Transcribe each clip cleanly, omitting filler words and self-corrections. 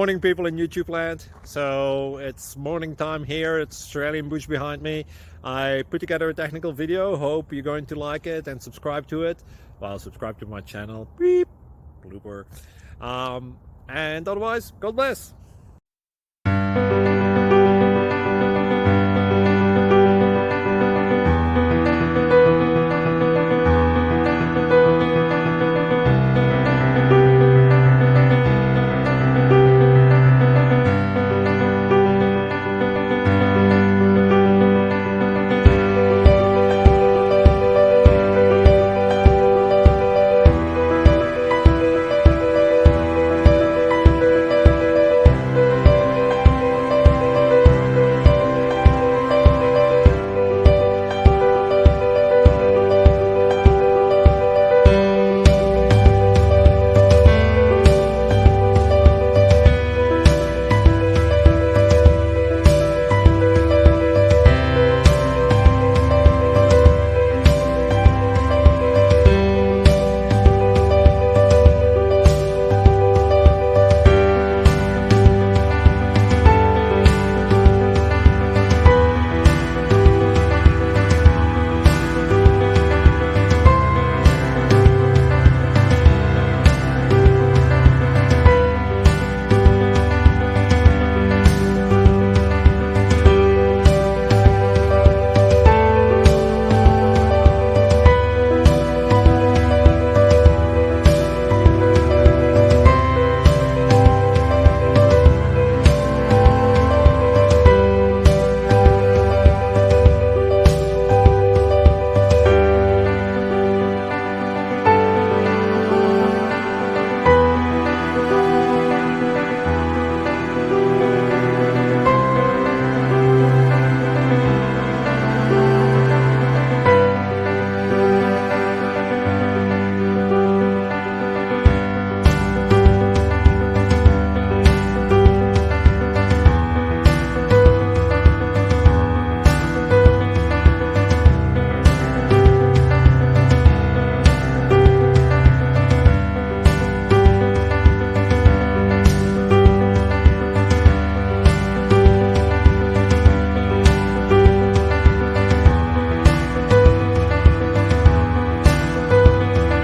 Morning people in YouTube land. So it's morning time here. It's Australian bush behind me. I put together a technical video. Hope you're going to like it and subscribe to it. Well, subscribe to my channel. Beep. Blooper. And otherwise, God bless.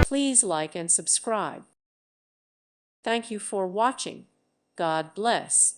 Please like and subscribe. Thank you for watching. God bless.